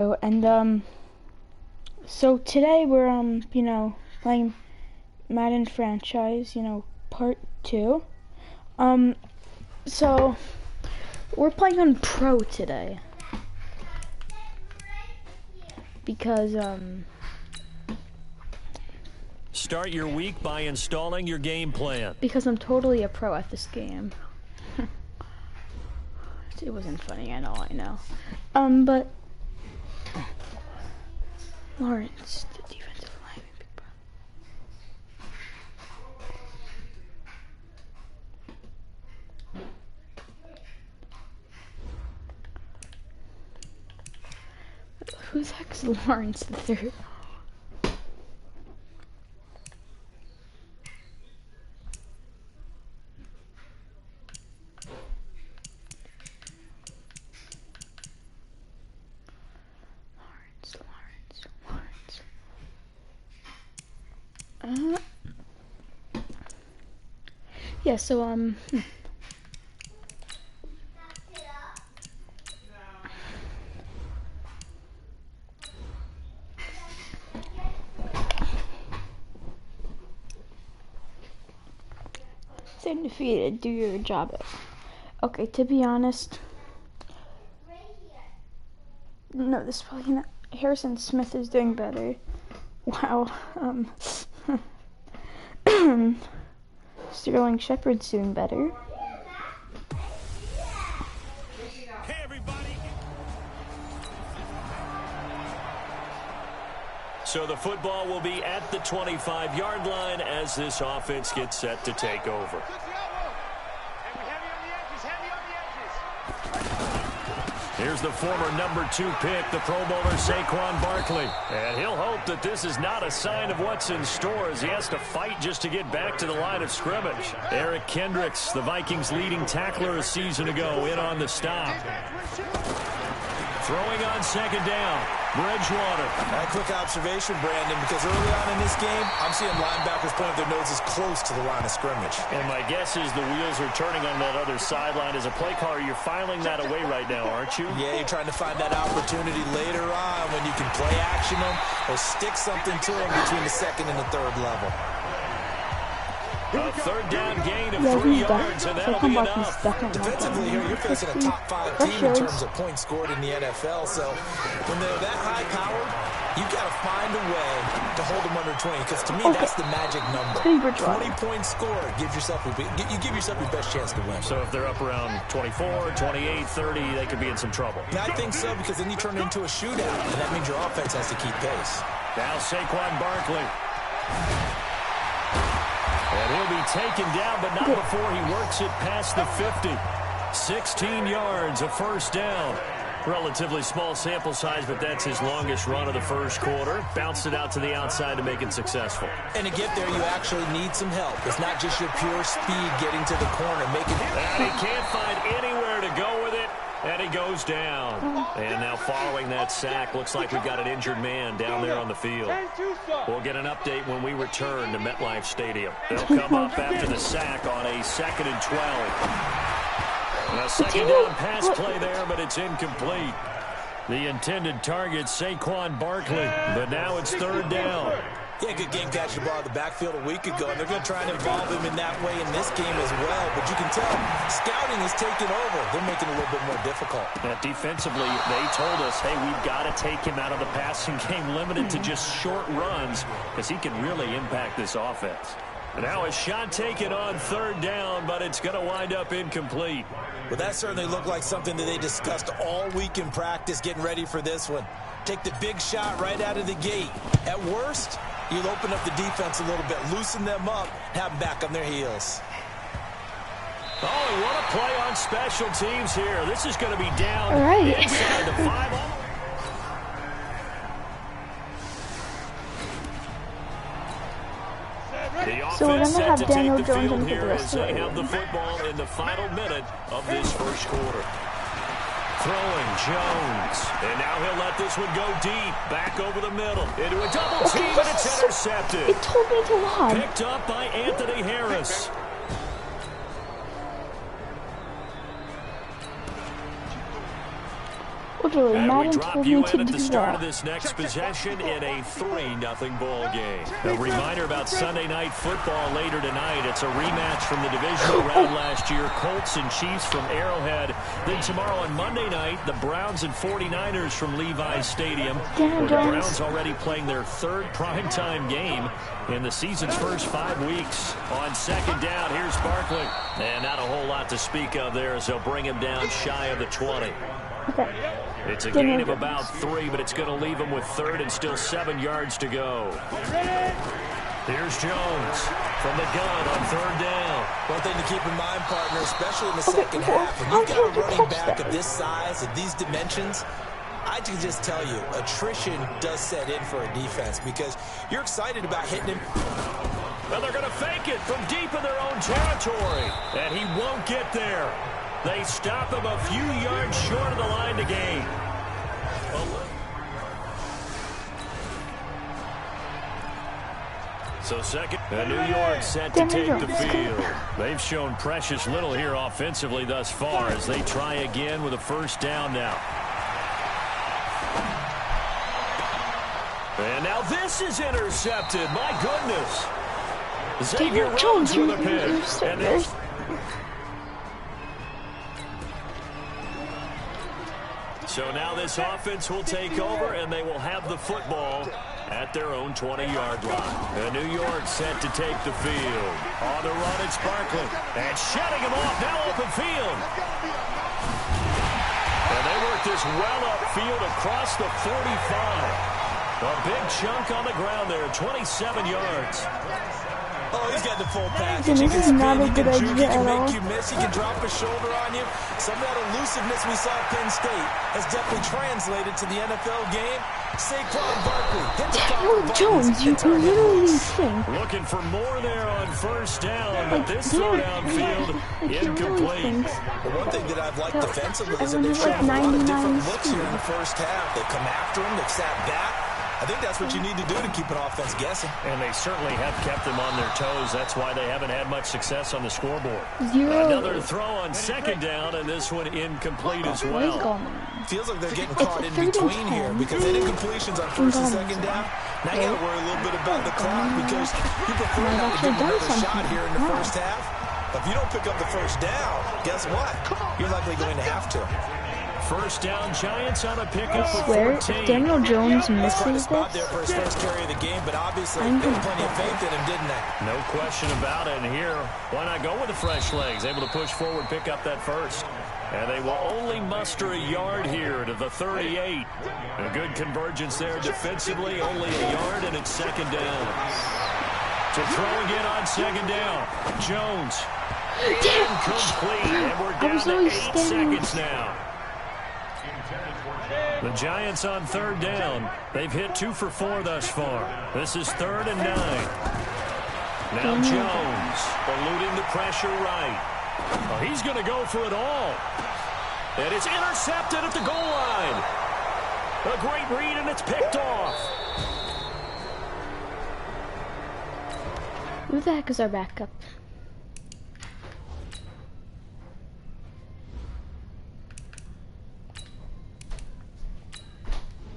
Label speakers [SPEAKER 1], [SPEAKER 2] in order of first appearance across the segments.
[SPEAKER 1] Oh, and so today we're playing Madden franchise, part 2. So we're playing on Pro today because
[SPEAKER 2] Start your week by installing your game plan.
[SPEAKER 1] Because I'm totally a pro at this game. It wasn't funny, I know. But Lawrence, the defensive lineman, big brother. Who the heck's Lawrence the third? Yeah, so, Say defeated, do your job. Okay, to be honest, no, this is probably not. Harrison Smith is doing better. Wow, Sterling Shepard's doing better.
[SPEAKER 2] Hey, everybody. So the football will be at the 25-yard line as this offense gets set to take over. Here's the former number 2 pick, the Pro Bowler Saquon Barkley. And he'll hope that this is not a sign of what's in store as he has to fight just to get back to the line of scrimmage. Eric Kendricks, the Vikings' leading tackler a season ago, in on the stop. Throwing on second down, Bridgewater.
[SPEAKER 3] A quick observation, Brandon, because early on in this game, I'm seeing linebackers pointing their noses close to the line of scrimmage.
[SPEAKER 2] And my guess is the wheels are turning on that other sideline. As a play caller, you're filing that away right now, aren't you?
[SPEAKER 3] Yeah, you're trying to find that opportunity later on when you can play action them or stick something to them between the second and the third level.
[SPEAKER 2] A third down gain of 3 yards, and that'll be enough.
[SPEAKER 3] Defensively here, you're facing a top 5 team in terms of points scored in the NFL. So when they're that high powered, you've got to find a way to hold them under 20. Because to me, that's the magic number. 20 points scored gives yourself you give yourself your best chance to win.
[SPEAKER 2] So if they're up around 24, 28, 30, they could be in some trouble.
[SPEAKER 3] I think so, because then you turn it into a shootout, and that means your offense has to keep pace.
[SPEAKER 2] Now Saquon Barkley. And he'll be taken down, but not before he works it past the 50. 16 yards, a first down. Relatively small sample size, but that's his longest run of the first quarter. Bounced it out to the outside to make it successful.
[SPEAKER 3] And to get there, you actually need some help. It's not just your pure speed getting to the corner.
[SPEAKER 2] And he can't find anywhere to go with it. And he goes down. And now following that sack, looks like we've got an injured man down there on the field. We'll get an update when we return to MetLife Stadium. They'll come up after the sack on a 2nd and 12. A second down pass play there, but it's incomplete. The intended target, Saquon Barkley, but now it's 3rd down.
[SPEAKER 3] Yeah, good game catching the ball in the backfield a week ago, and they're going to try and involve him in that way in this game as well. But you can tell scouting is taking over. They're making it a little bit more difficult.
[SPEAKER 2] Defensively, they told us, hey, we've got to take him out of the passing game, limited to just short runs, because he can really impact this offense. Now a shot taken on 3rd down, but it's going to wind up incomplete.
[SPEAKER 3] Well, that certainly looked like something that they discussed all week in practice, getting ready for this one. Take the big shot right out of the gate. At worst, you'll open up the defense a little bit, loosen them up, have them back on their heels.
[SPEAKER 2] Oh, what a play on special teams here. This is going to be down inside the 5.
[SPEAKER 1] So we're going to have Daniel Jones in
[SPEAKER 2] here
[SPEAKER 1] the
[SPEAKER 2] as they have the football in the final minute of this first quarter. Throwing Jones, and now he'll let this one go deep, back over the middle, into a double team, and it's intercepted.
[SPEAKER 1] It told me to log.
[SPEAKER 2] Picked up by Anthony Harris.
[SPEAKER 1] Well, Literally,
[SPEAKER 2] And we
[SPEAKER 1] Madden
[SPEAKER 2] drop
[SPEAKER 1] told
[SPEAKER 2] you
[SPEAKER 1] me
[SPEAKER 2] in
[SPEAKER 1] to
[SPEAKER 2] at
[SPEAKER 1] do
[SPEAKER 2] the start of
[SPEAKER 1] that.
[SPEAKER 2] this next possession in a 3-0 ball game. A reminder about Sunday Night Football later tonight. It's a rematch from the divisional round last year. Colts and Chiefs from Arrowhead. Then tomorrow on Monday night, the Browns and 49ers from Levi's Stadium. Where the Browns already playing their third primetime game in the season's first 5 weeks. On second down, here's Barkley. And not a whole lot to speak of there as they'll bring him down shy of the 20.
[SPEAKER 1] Okay.
[SPEAKER 2] It's a gain of about 3, but it's going to leave him with third and still 7 yards to go. Here's Jones from the gun on third down.
[SPEAKER 3] One thing to keep in mind, partner, especially in the second half, when you've got a running back of this size, of these dimensions, I can just tell you, attrition does set in for a defense because you're excited about hitting him.
[SPEAKER 2] Well, they're going to fake it from deep in their own territory, and he won't get there. They stop him a few yards short of the line to gain. So second, New York set to take the field. They've shown precious little here offensively thus far as they try again with a first down now. And now this is intercepted. My goodness. Xavier Rhodes with a pick. And so now this offense will take over, and they will have the football at their own 20-yard line. And New York set to take the field. On the run, it's Barkley. And shutting him off, now open field. And they work this well upfield across the 45. A big chunk on the ground there, 27 yards.
[SPEAKER 3] Oh, he's got the full package. He can spin, he can juke, he can make you miss, he can drop a shoulder on you. Some of that elusiveness we saw at Penn State has definitely translated to the NFL game. Saquon Barkley hit the top
[SPEAKER 1] Jones, you literally sing.
[SPEAKER 2] Looking for more there on first down, but this throw downfield incomplete.
[SPEAKER 3] The one thing that I've liked defensively is that they've shown a lot of different looks here in the first half. They've come after him, they've sat back. I think that's what you need to do to keep an offense guessing. And they certainly have kept them on their toes. That's why they haven't had much success on the scoreboard. Another throw on second down, and this one incomplete as well. Feels like they're getting caught in between here because they did incompletions on first and second down. Now you got to worry a little bit about the clock because you prefer not to give another shot here in the first half. But if you don't pick up the first down, guess what? You're likely going to have to.
[SPEAKER 2] First down, Giants on a pickup of 14.
[SPEAKER 1] If Daniel Jones misses
[SPEAKER 3] this, there for his first carry of the game, but obviously there was plenty of faith in him, didn't they?
[SPEAKER 2] No question about it. And here, why not go with the fresh legs? Able to push forward, pick up that first. And they will only muster a yard here to the 38. A good convergence there defensively, only a yard, and it's second down. To throw again on second down. Jones. Incomplete. And we're down to 8 seconds now. The Giants on third down. They've hit 2 for 4 thus far. This is 3rd and 9. Now Jones eluding the pressure right. Oh, he's going to go for it all. And it's intercepted at the goal line. A great read, and it's picked off.
[SPEAKER 1] Who the heck is our backup?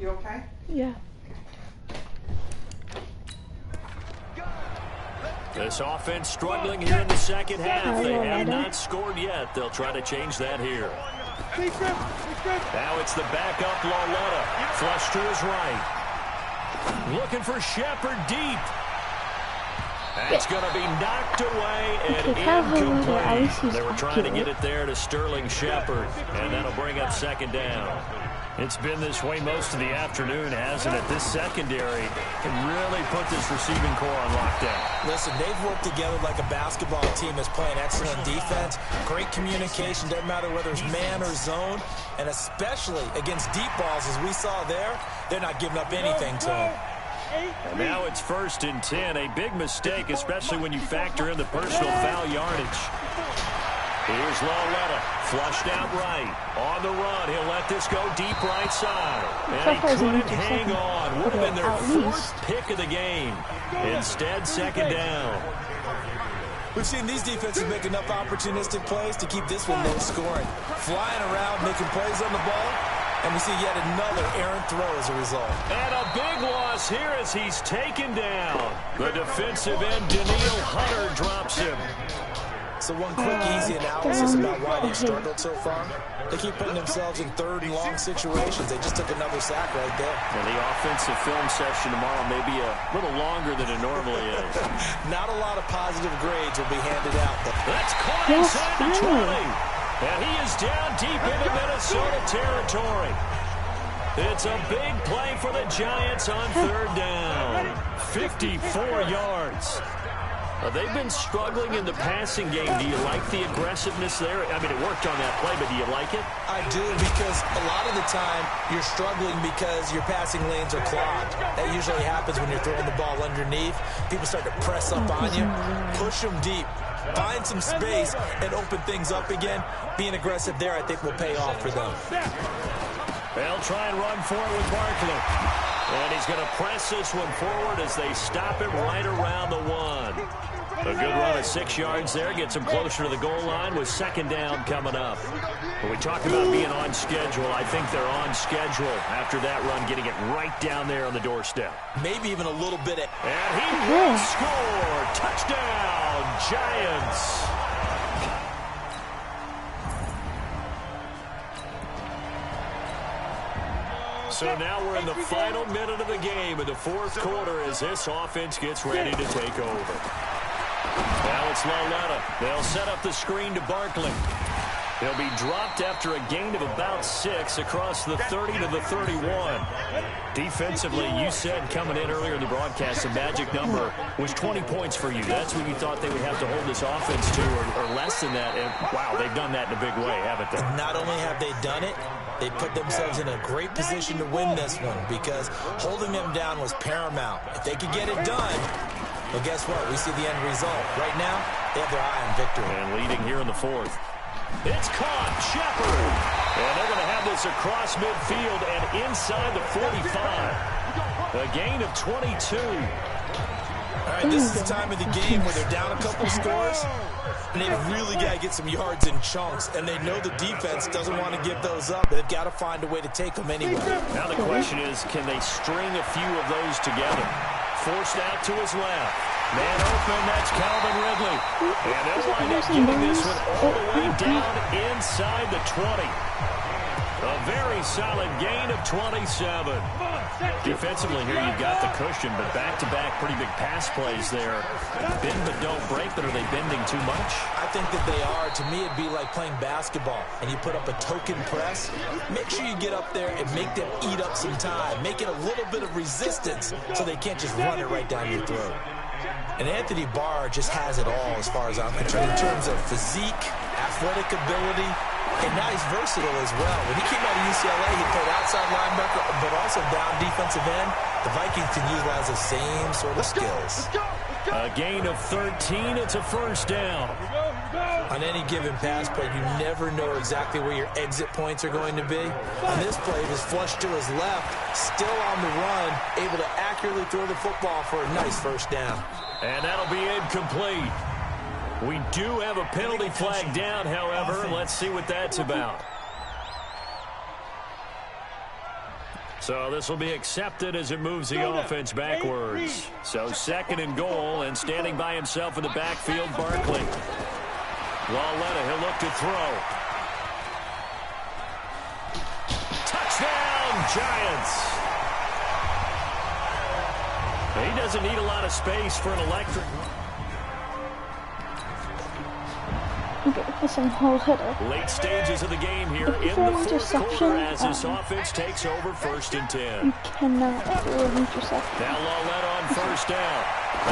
[SPEAKER 4] You okay?
[SPEAKER 1] Yeah.
[SPEAKER 2] This offense struggling here in the second half. They have not scored yet. They'll try to change that here. Now it's the backup Lauletta. Flush to his right. Looking for Shepard deep. That's going to be knocked away and incomplete. They were trying to get it there to Sterling Shepard, and that'll bring up second down. It's been this way most of the afternoon, hasn't it? This secondary can really put this receiving core on lockdown.
[SPEAKER 3] Listen, they've worked together like a basketball team that's playing excellent defense. Great communication, doesn't matter whether it's man or zone. And especially against deep balls, as we saw there, they're not giving up anything to them.
[SPEAKER 2] And now it's 1st and 10. A big mistake, especially when you factor in the personal foul yardage. Here's Lauletta, flushed out right. On the run, he'll let this go deep right side. And he couldn't hang on. Would have been their 4th pick of the game. Instead, second down.
[SPEAKER 3] We've seen these defenses make enough opportunistic plays to keep this one low scoring. Flying around, making plays on the ball. And we see yet another errant throw as a result.
[SPEAKER 2] And a big loss here as he's taken down. The defensive end, Daniil Hunter, drops him.
[SPEAKER 3] So one quick, easy analysis about why they've struggled so far. They keep putting themselves in third and long situations. They just took another sack right there.
[SPEAKER 2] And the offensive film session tomorrow may be a little longer than it normally is.
[SPEAKER 3] Not a lot of positive grades will be handed out.
[SPEAKER 2] That's caught inside the 20. And he is down deep into Minnesota territory. It's a big play for the Giants on third down. 54 yards. They've been struggling in the passing game. Do you like the aggressiveness there? I mean, it worked on that play, but do you like it?
[SPEAKER 3] I do, because a lot of the time you're struggling because your passing lanes are clogged. That usually happens when you're throwing the ball underneath. People start to press up on you, push them deep, find some space, and open things up again. Being aggressive there, I think, will pay off for them.
[SPEAKER 2] They'll try and run for it with Barkley. And he's going to press this one forward as they stop him right around the 1. A good run of 6 yards there. Gets him closer to the goal line with second down coming up. When we talk about being on schedule, I think they're on schedule after that run, getting it right down there on the doorstep.
[SPEAKER 3] Maybe even a little bit of...
[SPEAKER 2] And he will score. Touchdown, Giants. So now we're in the final minute of the game in the fourth quarter as this offense gets ready to take over. Now it's Lauletta. They'll set up the screen to Barkley. He'll be dropped after a gain of about 6 across the 30 to the 31. Defensively, you said coming in earlier in the broadcast, the magic number was 20 points for you. That's what you thought they would have to hold this offense to, or less than that. And, wow, they've done that in a big way, haven't they?
[SPEAKER 3] Not only have they done it, they put themselves in a great position to win this one because holding them down was paramount. If they could get it done, well, guess what? We see the end result. Right now, they have their eye on victory.
[SPEAKER 2] And leading here in the fourth. It's caught. Shepard. And they're going to have this across midfield and inside the 45. A gain of 22.
[SPEAKER 3] All right, this is the time of the game where they're down a couple scores, and they've really got to get some yards in chunks, and they know the defense doesn't want to give those up, but they've got to find a way to take them anyway.
[SPEAKER 2] Now the question is, can they string a few of those together? Forced out to his left. Man open, that's Calvin Ridley. And they'll wind up getting this one all the way down inside the 20. A very solid gain of 27. Defensively here, you've got the cushion, but back-to-back pretty big pass plays there. Bend but don't break, but are they bending too much?
[SPEAKER 3] I think that they are. To me, it'd be like playing basketball, and you put up a token press. Make sure you get up there and make them eat up some time. Make it a little bit of resistance so they can't just run it right down your throat. And Anthony Barr just has it all as far as I'm concerned in terms of physique, athletic ability, and now he's versatile as well. When he came out of UCLA, he played outside linebacker, but also down defensive end. The Vikings can utilize the same sort of skills.
[SPEAKER 2] A gain of 13. It's a first down.
[SPEAKER 3] On any given pass play, you never know exactly where your exit points are going to be. On this play, it was flushed to his left, still on the run, able to accurately throw the football for a nice first down.
[SPEAKER 2] And that'll be incomplete. We do have a penalty flag down, however. Let's see what that's about. So this will be accepted as it moves the offense backwards. So second and goal, and standing by himself in the backfield, Barkley. Lauletta, he'll look to throw. Touchdown, Giants. He doesn't need a lot of space for an electric.
[SPEAKER 1] Okay, listen, hold it up.
[SPEAKER 2] Late stages of the game here in the fourth quarter as this offense takes over first and 10.
[SPEAKER 1] You cannot throw an interception.
[SPEAKER 2] Now Lauletta on first down.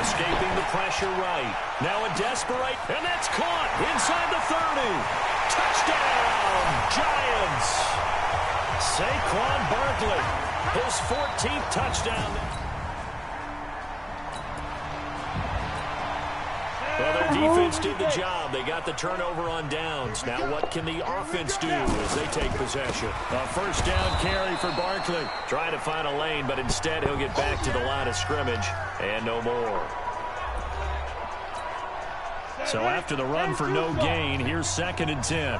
[SPEAKER 2] Escaping the pressure right. Now a desperate, and that's caught inside the 30. Touchdown, Giants. Saquon Barkley, his 14th touchdown. Well, their defense did the job. They got the turnover on downs. Now what can the offense do as they take possession? A first down carry for Barkley. Trying to find a lane, but instead he'll get back to the line of scrimmage and no more. So after the run for no gain, here's second and 10.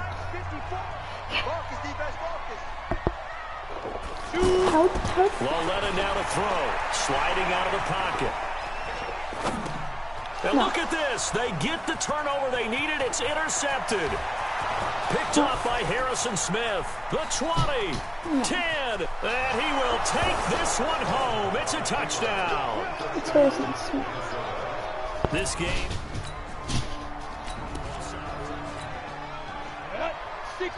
[SPEAKER 2] Loletta now to throw. Sliding out of the pocket. And look at this. They get the turnover they needed. It's intercepted. Picked up by Harrison Smith. The 20, 10, and he will take this one home. It's a touchdown.
[SPEAKER 1] It's Harrison Smith.
[SPEAKER 2] This game.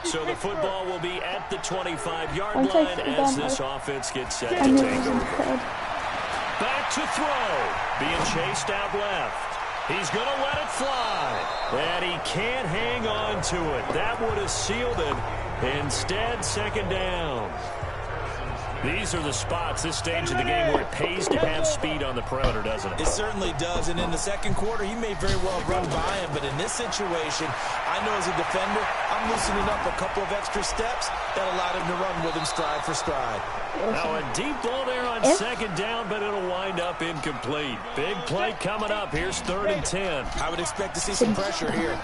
[SPEAKER 2] So the football will be at the 25-yard line as this offense gets set to take over. Back to throw. Being chased out left. He's going to let it fly. And he can't hang on to it. That would have sealed it. Instead, second down. These are the spots, this stage of the game, where it pays to have speed on the perimeter, doesn't it?
[SPEAKER 3] It certainly does. And in the second quarter, he may very well run by him. But in this situation, I know as a defender, I'm loosening up a couple of extra steps that allowed him to run with him stride for stride.
[SPEAKER 2] Now a deep ball there on second down, but it'll wind up incomplete. Big play coming up. Here's 3rd and 10.
[SPEAKER 3] I would expect to see some pressure here.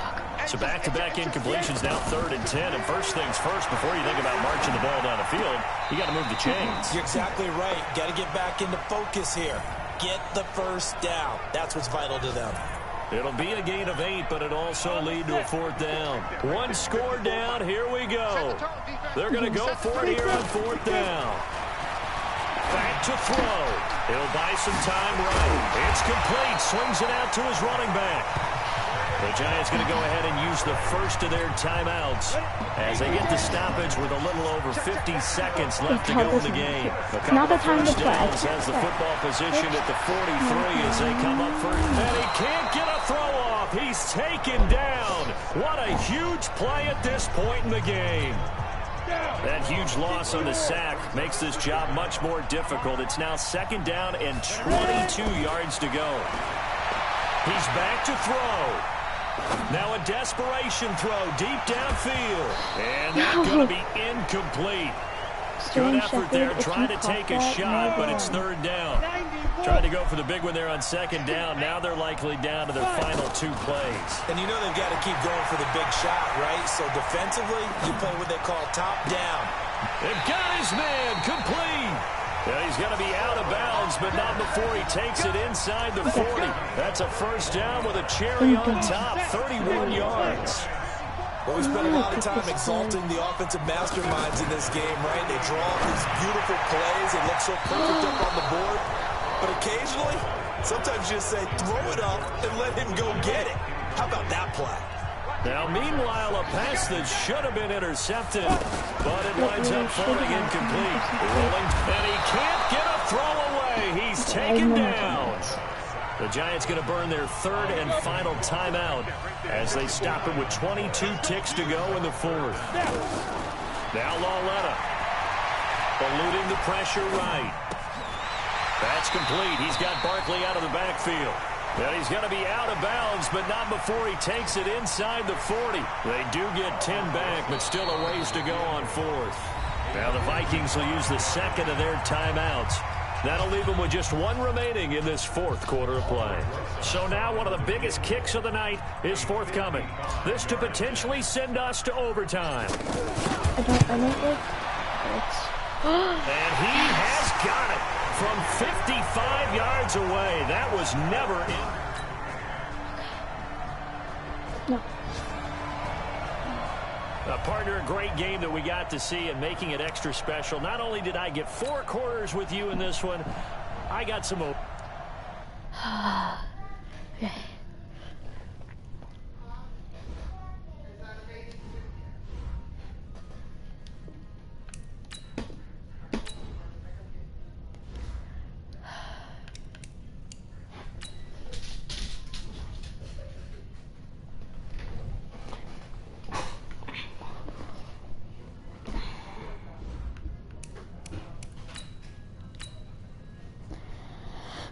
[SPEAKER 2] So back-to-back incompletions, now 3rd and 10. And first things first, before you think about marching the ball down the field, you got to move the chains.
[SPEAKER 3] You're exactly right. Got to get back into focus here. Get the first down. That's what's vital to them.
[SPEAKER 2] It'll be a gain of 8, but it'll also lead to a 4th down. One score down. Here we go. They're going to go for it here on 4th down. Back to throw. He'll buy some time right. It's complete. Swings it out to his running back. The Giants going to go ahead and use the first of their timeouts as they get the stoppage with a little over 50 seconds left to go in the game.
[SPEAKER 1] Not the time to play.
[SPEAKER 2] Has the football position at the 43 as they come up first. And he can't get a throw off. He's taken down. What a huge play at this point in the game. That huge loss on the sack makes this job much more difficult. It's now 2nd down and 22 yards to go. He's back to throw. Now a desperation throw deep downfield. And that's going to be incomplete. Good effort there, trying to take a shot, but it's 3rd down. Trying to go for the big one there on 2nd down. Now they're likely down to their final 2 plays.
[SPEAKER 3] And you know they've got to keep going for the big shot, right? So defensively, you play what they call top down.
[SPEAKER 2] They've got his man complete. Yeah, he's going to be out of bounds, but not before he takes it inside the 40. That's a first down with a cherry on top, 31 yards.
[SPEAKER 3] Well, we spent a lot of time exalting the offensive masterminds in this game, right? They draw up these beautiful plays. They look so perfect up on the board. But occasionally, sometimes you just say, throw it up and let him go get it. How about that play?
[SPEAKER 2] Now, meanwhile, a pass that should have been intercepted, but it winds up falling incomplete. Rolling, and he can't get a throw away. He's taken down. The Giants going to burn their 3rd and final timeout as they stop it with 22 ticks to go in the 4th. Now Loletta eluding the pressure right. That's complete. He's got Barkley out of the backfield. And he's going to be out of bounds, but not before he takes it inside the 40. They do get 10 back, but still a ways to go on 4th. Now the Vikings will use the 2nd of their timeouts. That'll leave them with just 1 remaining in this 4th quarter of play. So now one of the biggest kicks of the night is forthcoming. This to potentially send us to overtime.
[SPEAKER 1] I don't like
[SPEAKER 2] And he has got it from 55 yards away. That was never in.
[SPEAKER 1] No.
[SPEAKER 2] Partner, a great game that we got to see and making it extra special. Not only did I get 4 quarters with you in this one, I got some more.
[SPEAKER 1] Okay.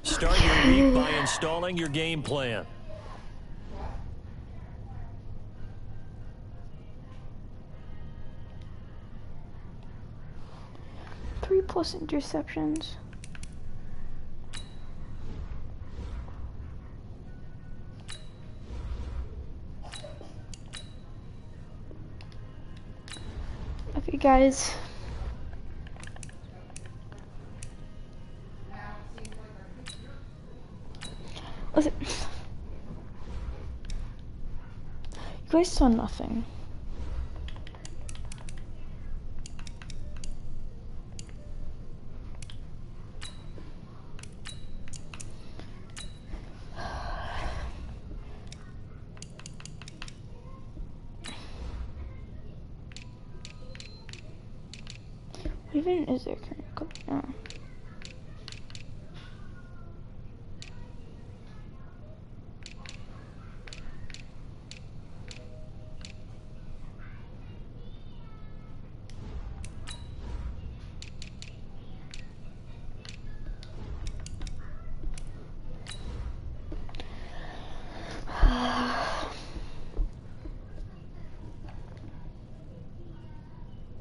[SPEAKER 2] Start your week by installing your game plan.
[SPEAKER 1] Three plus interceptions. Okay, guys. Listen. You guys saw nothing. What even is there currently? Oh.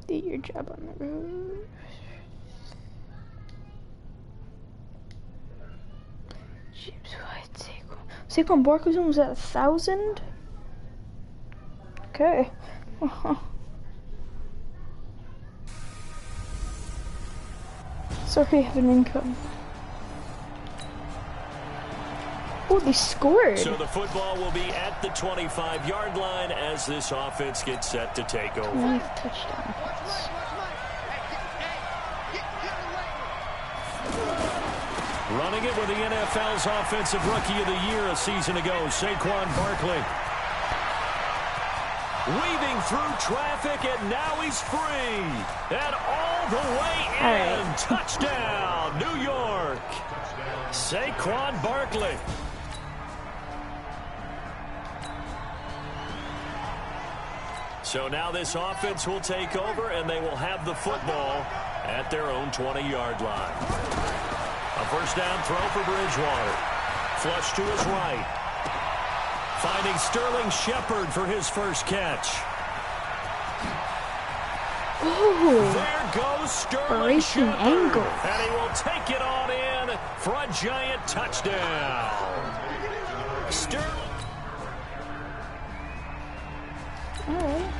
[SPEAKER 1] Do your job on the road. James White, Saquon Barkley's almost at 1,000. Okay. Sorry, I have an income. Oh, they scored.
[SPEAKER 2] So the football will be at the 25-yard line as this offense gets set to take over.
[SPEAKER 1] Nice touchdown pass.
[SPEAKER 2] Running it with the NFL's Offensive Rookie of the Year a season ago, Saquon Barkley. Weaving through traffic, and now he's free. And all the way in. Right. Touchdown, New York. Saquon Barkley. So now this offense will take over, and they will have the football at their own 20-yard line. A first down throw for Bridgewater. Flush to his right. Finding Sterling Shepard for his first catch.
[SPEAKER 1] Ooh.
[SPEAKER 2] There goes Sterling Shepard. Angle. And he will take it on in for a giant touchdown. Sterling.
[SPEAKER 1] All right.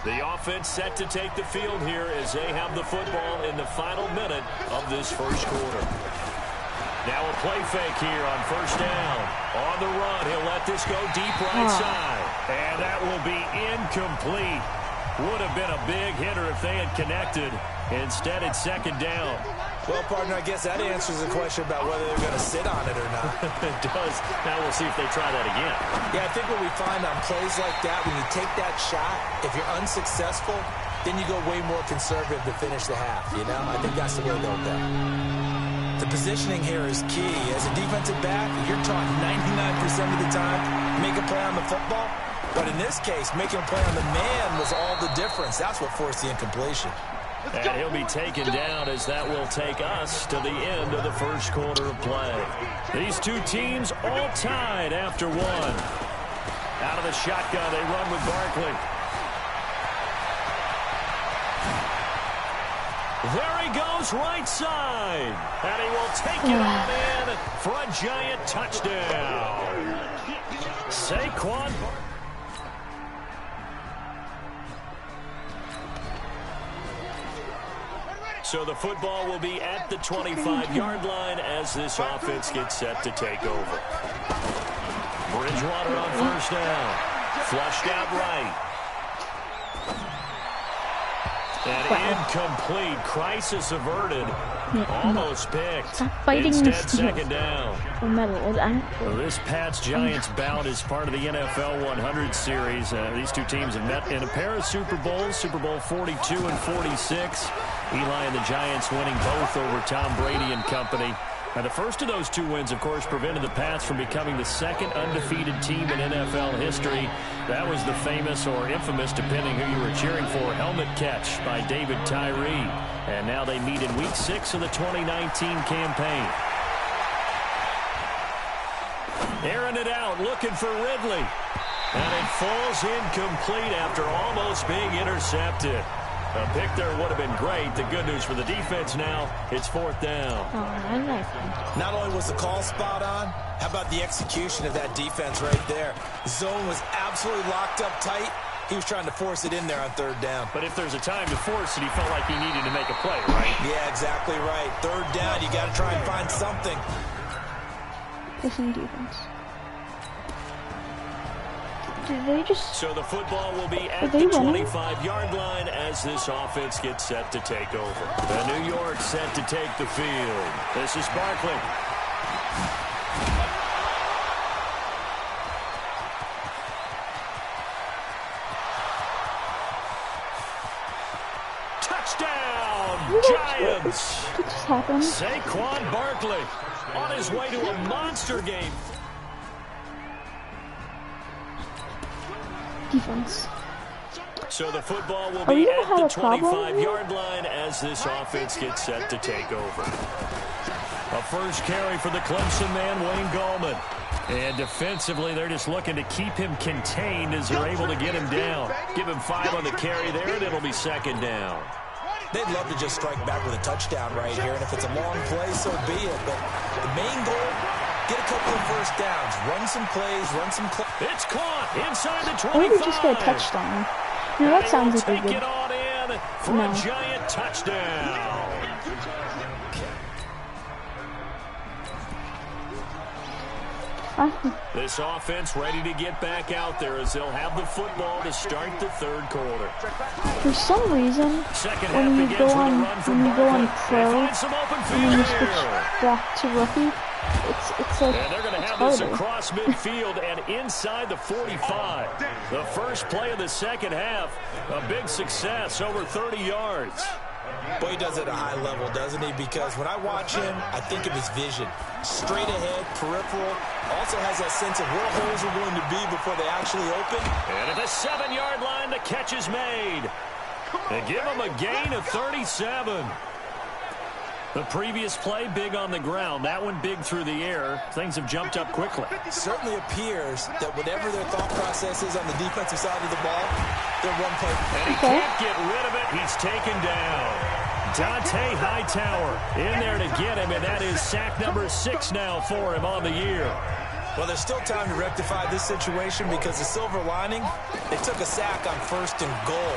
[SPEAKER 2] The offense set to take the field here as they have the football in the final minute of this first quarter. Now a play fake here on first down. On the run, he'll let this go deep right side. And that will be incomplete. Would have been a big hitter if they had connected. Instead, it's second down.
[SPEAKER 3] Well, partner, I guess that answers the question about whether they're going to sit on it or not.
[SPEAKER 2] It does. Now we'll see if they try that again.
[SPEAKER 3] Yeah, I think what we find on plays like that, when you take that shot, if you're unsuccessful, then you go way more conservative to finish the half, you know? I think that's the way to go with that. The positioning here is key. As a defensive back, you're taught 99% of the time, make a play on the football. But in this case, making a play on the man was all the difference. That's what forced the incompletion.
[SPEAKER 2] And he'll be taken down as that will take us to the end of the first quarter of play. These two teams all tied after one. Out of the shotgun, they run with Barkley. There he goes, right side. And he will take it on in for a giant touchdown. Saquon. So the football will be at the 25-yard line as this offense gets set to take over. Bridgewater on first down. Flushed out right. And incomplete. Crisis averted. Almost picked. Instead, second down. Well, this Pats-Giants bout is part of the NFL 100 series. These two teams have met in a pair of Super Bowls, Super Bowl 42 and 46. Eli and the Giants winning both over Tom Brady and company. Now, the first of those two wins, of course, prevented the Pats from becoming the second undefeated team in NFL history. That was the famous or infamous, depending who you were cheering for, helmet catch by David Tyree. And now they meet in Week 6 of the 2019 campaign. Airing it out, looking for Ridley. And it falls incomplete after almost being intercepted. A pick there would have been great. The good news for the defense now, it's fourth down.
[SPEAKER 3] Not only was the call spot on, how about the execution of that defense right there? The zone was absolutely locked up tight. He was trying to force it in there on third down.
[SPEAKER 2] But if there's a time to force it, he felt like he needed to make a play, right?
[SPEAKER 3] Yeah, exactly right. Third down, you got to try and find something.
[SPEAKER 1] Listen, defense. Did they just...
[SPEAKER 2] So the football will be at the 25-yard line as this offense gets set to take over. The New York set to take the field. This is Barkley. Touchdown, Giants!
[SPEAKER 1] What just happened?
[SPEAKER 2] Saquon Barkley on his way to a monster game.
[SPEAKER 1] Defense.
[SPEAKER 2] So the football will be at the 25-yard line as this offense gets set to take over. A first carry for the Clemson man, Wayne Gallman. And defensively, they're just looking to keep him contained as they're able to get him down. Give him 5 on the carry there, and it'll be second down.
[SPEAKER 3] They'd love to just strike back with a touchdown right here, and if it's a long play, so be it. But the main goal, get a couple of first downs, run some plays, run some...
[SPEAKER 2] It's caught inside the 25.
[SPEAKER 1] Why did we just get a touchdown? You know, that sounds like a good...
[SPEAKER 2] Take it on in for a giant touchdown. This offense ready to get back out there as they'll have the football to start the third quarter.
[SPEAKER 1] For some reason, when you go on pro and you switch back to rookie, it's like,
[SPEAKER 2] and they're going to have
[SPEAKER 1] harder.
[SPEAKER 2] This across midfield and inside the 45. The first play of the second half, a big success, over 30 yards.
[SPEAKER 3] Boy, he does it at a high level, doesn't he? Because when I watch him, I think of his vision. Straight ahead, peripheral. Also has that sense of where holes are going to be before they actually open.
[SPEAKER 2] And at the 7-yard line, the catch is made. They give him a gain of 37. The previous play, big on the ground. That one big through the air. Things have jumped up quickly.
[SPEAKER 3] It certainly appears that whatever their thought process is on the defensive side of the ball, they're one play.
[SPEAKER 2] And he can't get rid of it. He's taken down. Dante Hightower in there to get him, and that is sack number 6 now for him on the year.
[SPEAKER 3] Well, there's still time to rectify this situation because the silver lining, they took a sack on 1st and goal.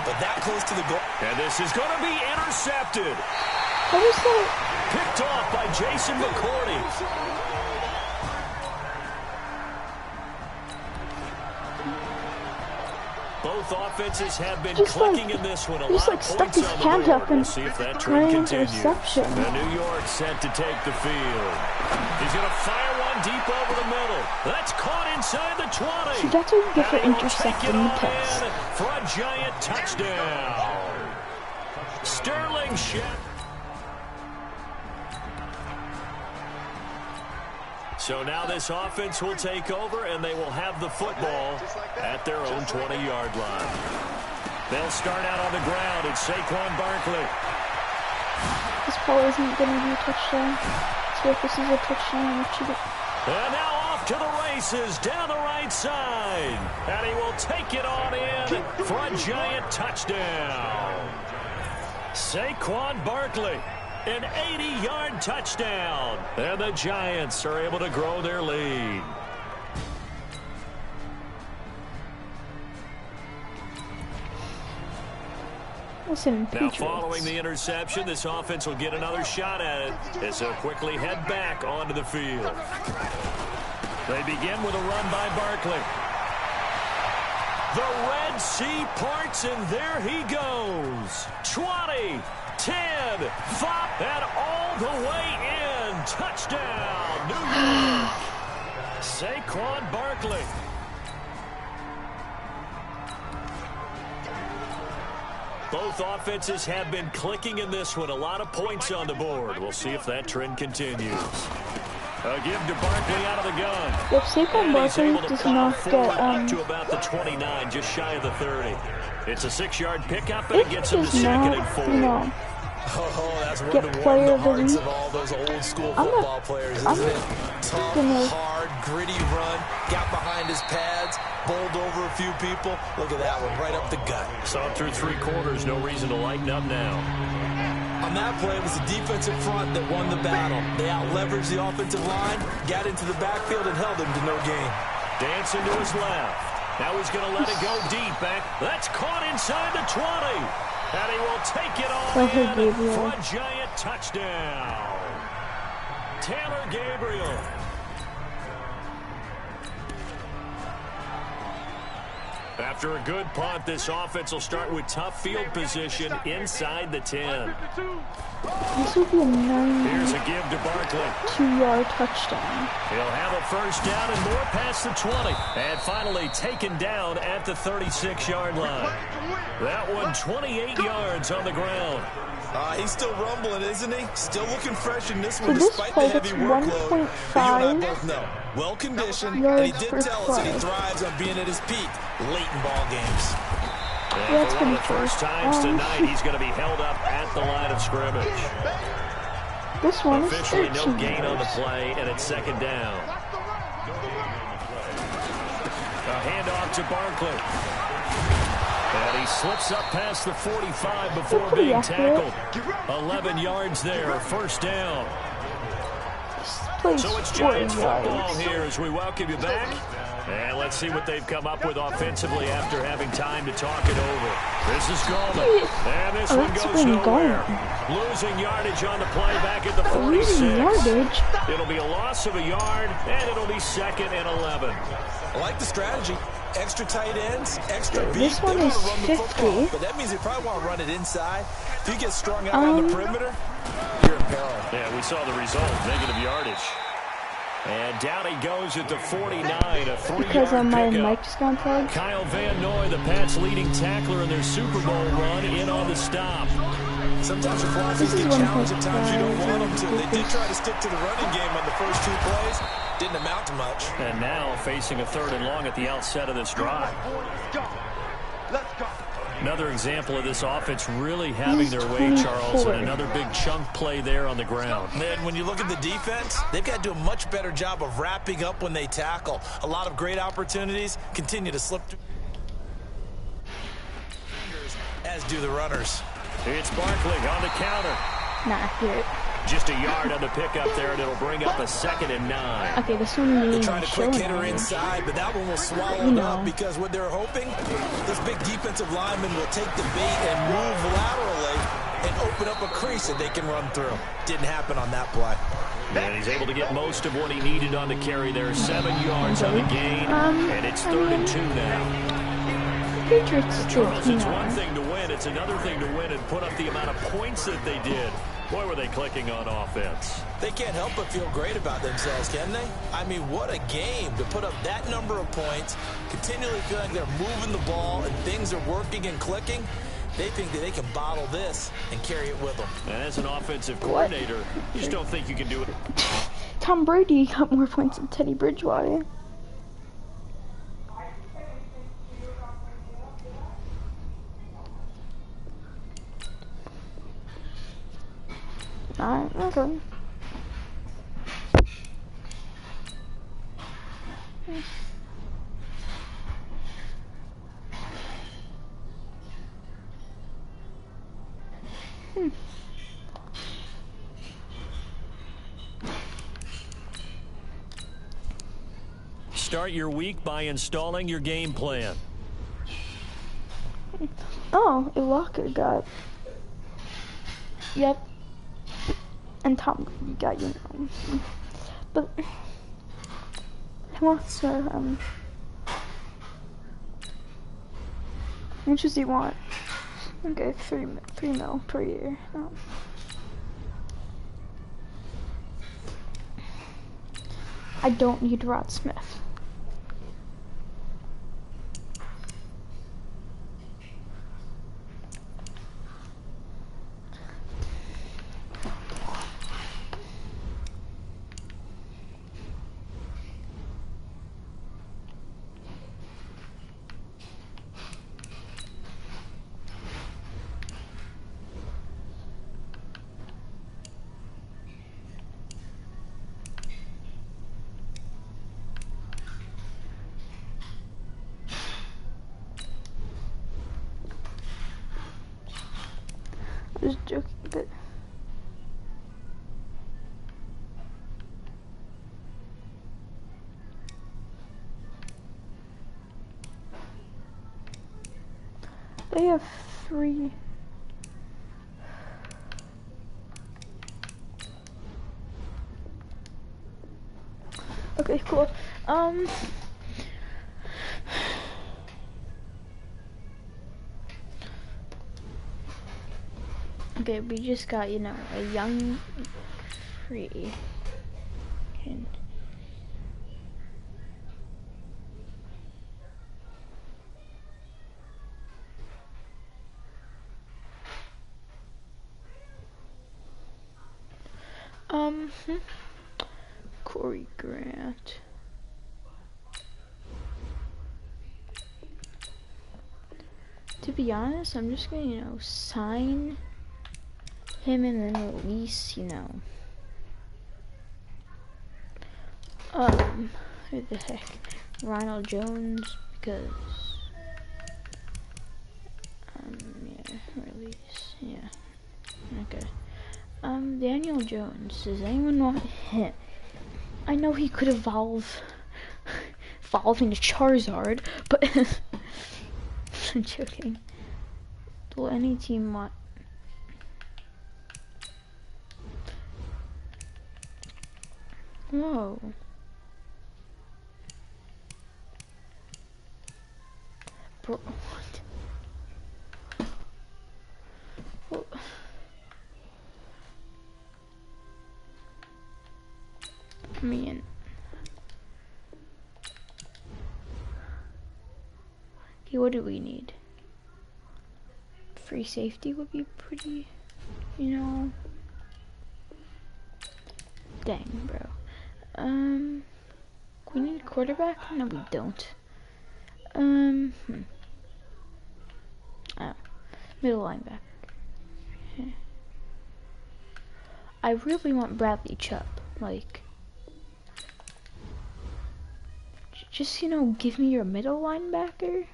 [SPEAKER 3] But that close to the goal.
[SPEAKER 2] And this is going to be intercepted.
[SPEAKER 1] What is that?
[SPEAKER 2] Picked off by Jason McCourty. Both offenses have been clicking in this one. A lot of points on the board. We'll see if that trend continues. The New York set to take the field. He's going to fire one deep over the middle. That's caught inside the 20.
[SPEAKER 1] See, that's what you get for intercepting the pass.
[SPEAKER 2] For a giant touchdown. Sterling Shep. So now this offense will take over, and they will have the football at their own 20-yard line. They'll start out on the ground. It's Saquon Barkley.
[SPEAKER 1] This probably isn't going to be a touchdown. So if this is a touchdown,
[SPEAKER 2] and now off to the races down the right side. And he will take it on in for a giant touchdown. Saquon Barkley. An 80-yard touchdown. And the Giants are able to grow their lead.
[SPEAKER 1] Listen,
[SPEAKER 2] now following the interception, this offense will get another shot at it as they'll quickly head back onto the field. They begin with a run by Barkley. The Red Sea parts, and there he goes. 20, 10, 5, and all the way in. Touchdown, New York. Saquon Barkley. Both offenses have been clicking in this one. A lot of points on the board. We'll see if that trend continues. A give to Barkley out of the gun.
[SPEAKER 1] If Saquon Barkley does not get
[SPEAKER 2] to about the 29, just shy of the 30. It's a 6-yard pickup, and it gets him to 2nd and 4.
[SPEAKER 3] Oh, that's one
[SPEAKER 1] get
[SPEAKER 3] of the
[SPEAKER 1] player
[SPEAKER 3] hearts of all those old school football players, isn't it? Tough, hard, gritty run, got behind his pads, bowled over a few people. Look at that one, right up the gut.
[SPEAKER 2] Saw him through 3 quarters, no reason to lighten up now.
[SPEAKER 3] On that play, it was the defensive front that won the battle. They out-leveraged the offensive line, got into the backfield, and held him to no gain.
[SPEAKER 2] Dancing to his left. Now he's going to let it go deep back. That's caught inside the 20. And he will take it on in for a giant touchdown. Taylor Gabriel. After a good punt, this offense will start with tough field position inside the 10.
[SPEAKER 1] This will be a
[SPEAKER 2] Here's a give to Barkley.
[SPEAKER 1] 2-yard touchdown.
[SPEAKER 2] He'll have a first down and more past the 20. And finally taken down at the 36-yard line. That one 28 yards on the ground.
[SPEAKER 3] He's still rumbling, isn't he? Still looking fresh in this
[SPEAKER 1] So
[SPEAKER 3] one,
[SPEAKER 1] this
[SPEAKER 3] despite
[SPEAKER 1] play
[SPEAKER 3] the heavy
[SPEAKER 1] gets
[SPEAKER 3] workload.
[SPEAKER 1] 1.5
[SPEAKER 3] But you and I both know, well-conditioned, and he did tell us that he thrives on being at his peak late in ball games.
[SPEAKER 2] And for one of the first times tonight, he's going to be held up at the line of scrimmage.
[SPEAKER 1] This one
[SPEAKER 2] officially
[SPEAKER 1] is
[SPEAKER 2] no gain on the play, and it's second down. A handoff to Barkley. And he slips up past the 45 before being tackled. 11 yards there, first down. So it's Giants football here as we welcome you back. And let's see what they've come up with offensively after having time to talk it over. This is Gallman. And this one goes nowhere. Losing yardage on the play back at the 46. It'll be a loss of a yard, and it'll be second and 11.
[SPEAKER 3] I like the strategy. Extra tight ends, extra beat.
[SPEAKER 1] This one is 50.
[SPEAKER 3] But that means they probably want to run it inside. If you get strung out on the perimeter, you're in peril.
[SPEAKER 2] Yeah, we saw the result, negative yardage. And down he goes at the 49, a 3-yard
[SPEAKER 1] because my
[SPEAKER 2] pickup.
[SPEAKER 1] mic just got plugged.
[SPEAKER 2] Kyle Van Noy, the Pats' leading tackler in their Super Bowl run, in on the stop.
[SPEAKER 3] Sometimes your philosophies get challenged at times you don't want them to. They did try to stick to the running game on the first 2 plays. Didn't amount to much.
[SPEAKER 2] And now facing a 3rd and long at the outset of this drive.
[SPEAKER 3] Let's go.
[SPEAKER 2] Another example of this offense really having their way, Charles, and another big chunk play there on the ground.
[SPEAKER 3] Man, when you look at the defense, they've got to do a much better job of wrapping up when they tackle. A lot of great opportunities continue to slip through, as do the runners.
[SPEAKER 2] It's Barkley on the counter.
[SPEAKER 1] Not accurate.
[SPEAKER 3] Just a yard on the pickup there, and it'll bring up a 2nd and 9.
[SPEAKER 1] Okay, this one really
[SPEAKER 3] They're trying to quick hitter inside, but that one will swallow it up because what they're hoping, this big defensive lineman will take the bait and move laterally and open up a crease that they can run through. Didn't happen on that play.
[SPEAKER 2] And he's able to get most of what he needed on the carry there. 7 yards on the gain, and it's 3rd and 2 now.
[SPEAKER 1] Patriots
[SPEAKER 2] Charles, it's one thing to win. It's another thing to win and put up the amount of points that they did. Boy, were they clicking on offense.
[SPEAKER 3] They can't help but feel great about themselves, can they? I mean, what a game to put up that number of points, continually feel like they're moving the ball and things are working and clicking. They think that they can bottle this and carry it with them.
[SPEAKER 2] And as an offensive coordinator, you just don't think you can do it.
[SPEAKER 1] Tom Brady got more points than Teddy Bridgewater. Alright, okay.
[SPEAKER 2] Start your week by installing your game plan.
[SPEAKER 1] Oh, Ilaka got. Yep. And Tom got, you know. But he wants to, how much does he want? Okay, 3 mil per year. Oh. I don't need Rod Smith. Just joking, but they have 3. Okay, cool. Okay, we just got, you know, a young free. And Corey Grant. To be honest, I'm just gonna, you know, sign him and then release, you know. Who the heck? Ronald Jones, because yeah, release, yeah. Okay. Daniel Jones, does anyone want him? I know he could evolve into Charizard, but I'm joking. Will any team want? Whoa. Bro, what? I mean, okay, what do we need? Free safety would be pretty, you know. Dang, bro. We need a quarterback? No, we don't. Oh, middle linebacker. I really want Bradley Chubb. Like, just, you know, give me your middle linebacker.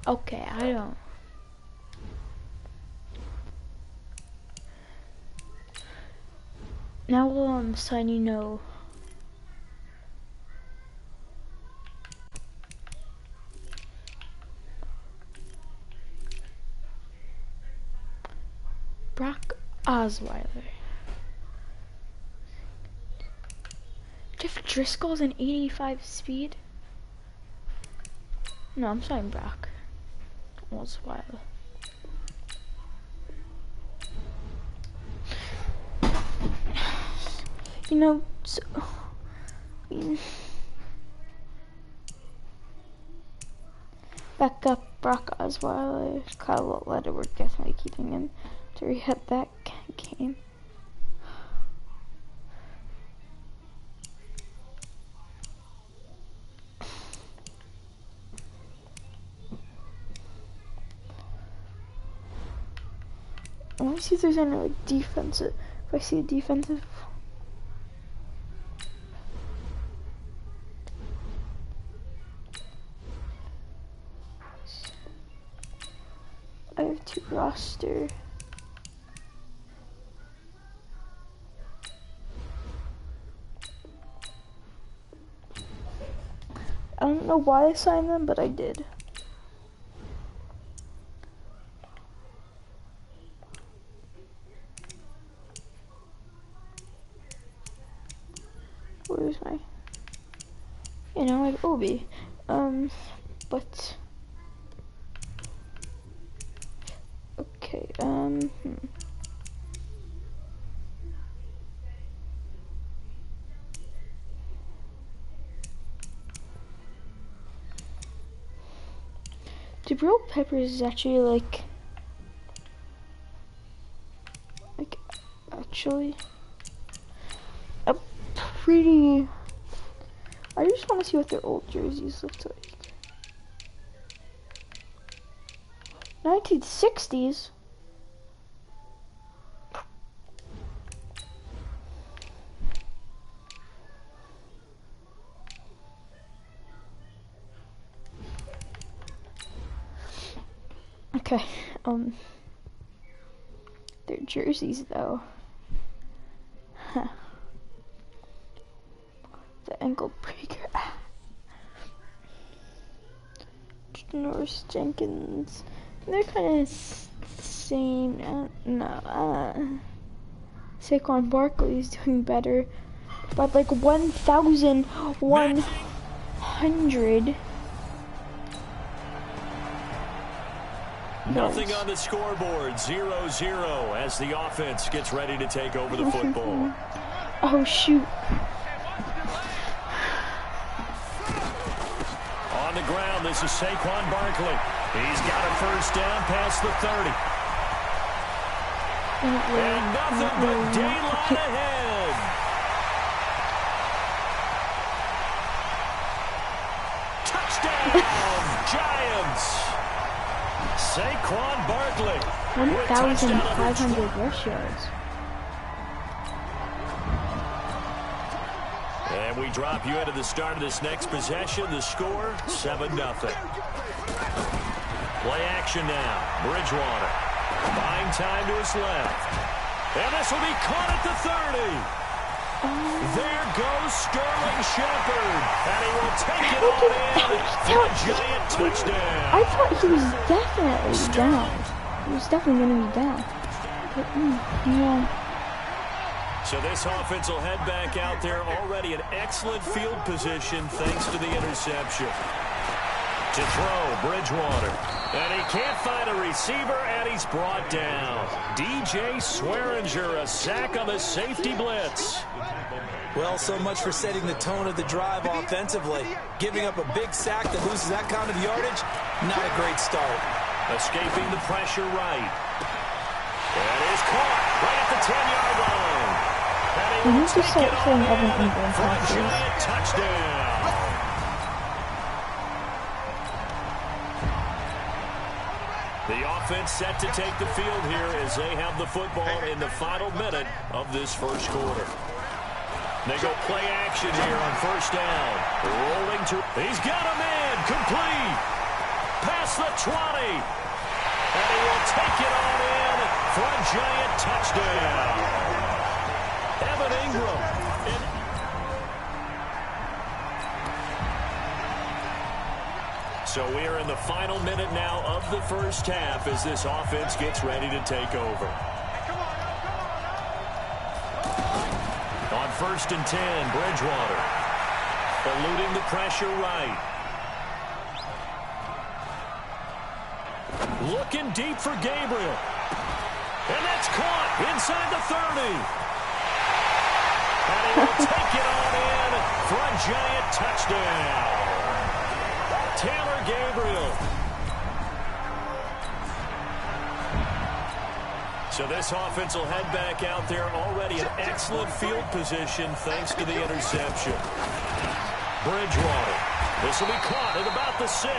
[SPEAKER 1] Okay, I don't. Now we'll sign, you know. Brock Osweiler. Jeff Driscoll's an 85 speed. No, I'm signing Brock Osweiler. You know, so, back up Brock Osweiler. Kyle Letter, we're definitely keeping him to rehab that game. Let me see if there's any like defensive. If I see a defensive. I have 2 roster. I don't know why I signed them, but I did. Where's my? You know, I have Obi. But okay. Jabril Peppers is actually like actually a pretty. I just want to see what their old jerseys looked like. 1960s. Okay, their jerseys though. Huh. The ankle breaker. Norris Jenkins. They're kind of same. Saquon Barkley is doing better, but like 1,100.
[SPEAKER 2] Nothing on the scoreboard. 0-0 as the offense gets ready to take over the football.
[SPEAKER 1] Oh, shoot.
[SPEAKER 2] On the ground, this is Saquon Barkley. He's got a first down past the 30. And nothing but daylight ahead. Touchdown, Giants. Saquon Barkley.
[SPEAKER 1] 1,500 rush yards.
[SPEAKER 2] And we drop you into the start of this next possession. The score, 7-0. Play action now. Bridgewater. Buying time to his left. And this will be caught at the 30. There goes Sterling Shepard. And he will take it on in for a giant touchdown.
[SPEAKER 1] I thought he was definitely down. He was definitely going to be down. But, no.
[SPEAKER 2] So this offense will head back out there, already an excellent field position thanks to the interception. To throw, Bridgewater. And he can't find a receiver, and he's brought down. DJ Swearinger, a sack on the safety blitz.
[SPEAKER 3] Well, so much for setting the tone of the drive offensively. Giving up a big sack that loses that kind of yardage, not a great start.
[SPEAKER 2] Escaping the pressure right. That is caught right at the 10-yard line.
[SPEAKER 1] We need to start playing Evan Ingram
[SPEAKER 2] for a giant touchdown. The offense set to take the field here as they have the football in the final minute of this first quarter. They go play action here on first down. Rolling to... He's got a man. Complete. Past the 20. And he will take it on in for a giant touchdown. Evan Ingram. So we are in the final minute now of the first half as this offense gets ready to take over. On first and 10, Bridgewater. Eluding the pressure right. Looking deep for Gabriel. And that's caught inside the 30. And he will take it on in for a giant touchdown. Taylor Gabriel. So this offense will head back out there, already an excellent field position thanks to the interception. Bridgewater. This will be caught at about the 6.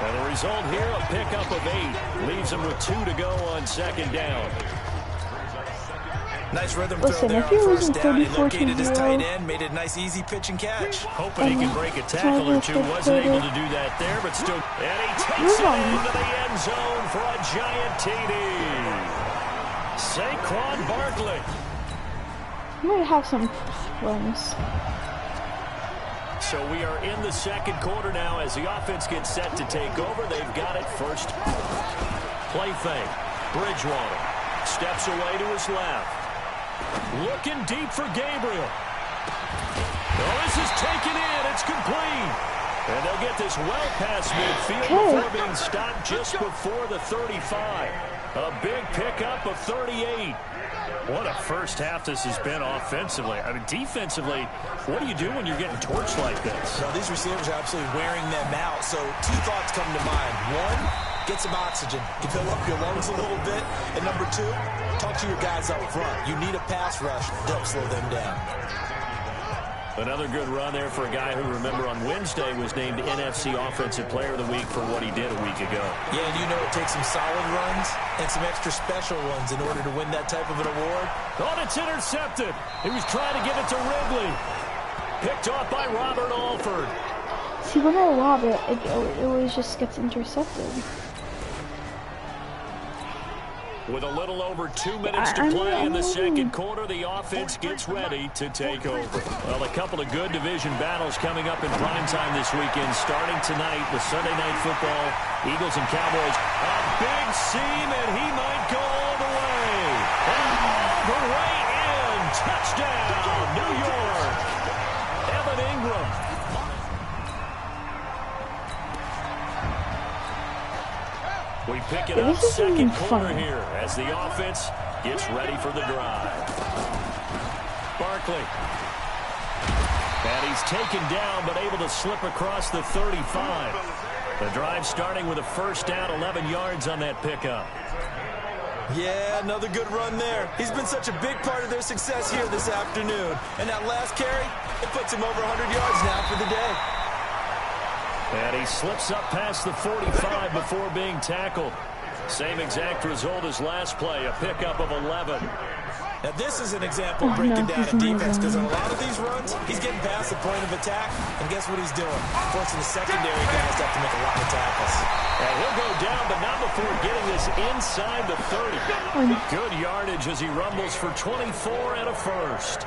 [SPEAKER 2] And the result here, a pickup of 8. Leaves him with 2 to go on second down.
[SPEAKER 3] Nice rhythm throw there on first down. He located his tight end, made it a nice easy pitch and catch.
[SPEAKER 2] Hoping he can break a tackle or two. Wasn't able to do that there, but still. And he takes it into the end zone for a giant TD. Saquon Barkley.
[SPEAKER 1] He might have some problems.
[SPEAKER 2] So we are in the second quarter now as the offense gets set to take over. They've got it first. Play fake. Bridgewater steps away to his left. Looking deep for Gabriel. Oh, this is taken in. It's complete. And they'll get this well past midfield before being stopped just before the 35. A big pickup of 38. What a first half this has been offensively. I mean, defensively, what do you do when you're getting torched like this?
[SPEAKER 3] Well, these receivers are absolutely wearing them out. So 2 thoughts come to mind. 1, get some oxygen. You fill up your lungs a little bit. And number 2, talk to your guys up front. You need a pass rush to help slow them down.
[SPEAKER 2] Another good run there for a guy who, remember, on Wednesday was named NFC Offensive Player of the Week for what he did a week ago.
[SPEAKER 3] Yeah, and you know it takes some solid runs and some extra special ones in order to win that type of an award.
[SPEAKER 2] Oh, it's intercepted. He was trying to give it to Ridley. Picked off by Robert Alford.
[SPEAKER 1] See, when I lob it, it always just gets intercepted.
[SPEAKER 2] With a little over 2 minutes to play in the second quarter, the offense gets ready to take over. Well, a couple of good division battles coming up in prime time this weekend, starting tonight with Sunday Night Football, Eagles and Cowboys. A big seam, and he might go all the way. And all the way in. Touchdown, New York. Evan Ingram. We pick it up second quarter here as the offense gets ready for the drive. Barkley. And he's taken down but able to slip across the 35. The drive starting with a first down, 11 yards on that pickup.
[SPEAKER 3] Yeah, another good run there. He's been such a big part of their success here this afternoon. And that last carry, it puts him over 100 yards now for the day.
[SPEAKER 2] And he slips up past the 45 before being tackled. Same exact result as last play, a pickup of 11.
[SPEAKER 3] Now this is an example of breaking down a defense, because on a lot of these runs, he's getting past the point of attack, and guess what he's doing? Forcing the secondary guys to have to make a lot of tackles.
[SPEAKER 2] And he'll go down, but not before getting this inside the 30. Good yardage as he rumbles for 24 and a first.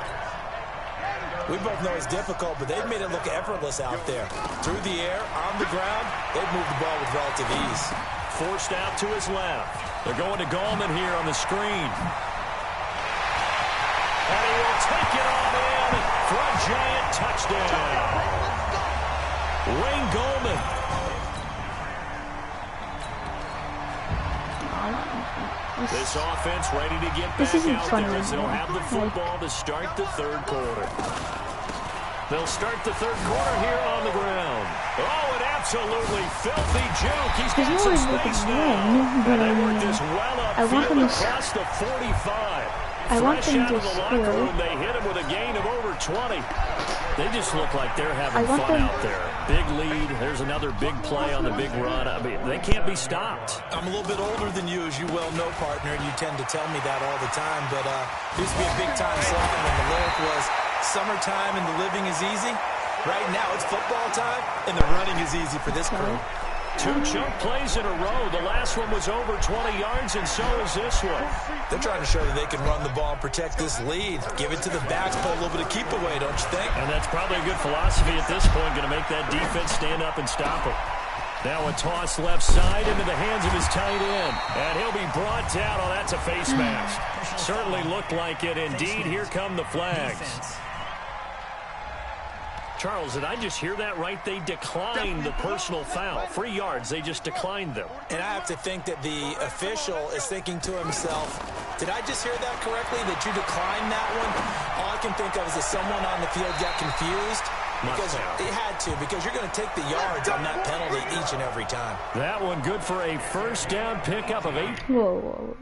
[SPEAKER 3] We both know it's difficult, but they've made it look effortless out there. Through the air, on the ground, they've moved the ball with relative ease.
[SPEAKER 2] Forced out to his left. They're going to Gallman here on the screen. And he will take it on in for a giant touchdown. Wayne Gallman. This offense ready to get back out there as they'll have the football to start the third quarter. They'll start the third quarter here on the ground. Oh, an absolutely filthy juke. He's got some space now. And they work this well upfield across the 45. Fresh out of the locker room, they hit him with a gain of over 20. They just look like they're having fun out there. Big lead. There's another big play on the big run. I mean, they can't be stopped.
[SPEAKER 3] I'm a little bit older than you, as you well know, partner, and you tend to tell me that all the time. But it used to be a big-time song when the lyric was, summertime and the living is easy. Right now, it's football time, and the running is easy for this crew.
[SPEAKER 2] Two chunk plays in a row. The last one was over 20 yards, and so is this one.
[SPEAKER 3] They're trying to show that they can run the ball and protect this lead. Give it to the backs, put a little bit of keep away, don't you think?
[SPEAKER 2] And that's probably a good philosophy at this point, going to make that defense stand up and stop it. Now a toss left side into the hands of his tight end. And he'll be brought down. Oh, that's a face mask. Certainly looked like it. Indeed, here come the flags. Charles, did I just hear that right? They declined the personal foul. 3 yards, they just declined them.
[SPEAKER 3] And I have to think that the official is thinking to himself, did I just hear that correctly, that you declined that one? All I can think of is that someone on the field got confused. Because they had to, because you're going to take the yards on that penalty each and every time.
[SPEAKER 2] That one good for a first down pickup of 8.
[SPEAKER 1] Whoa.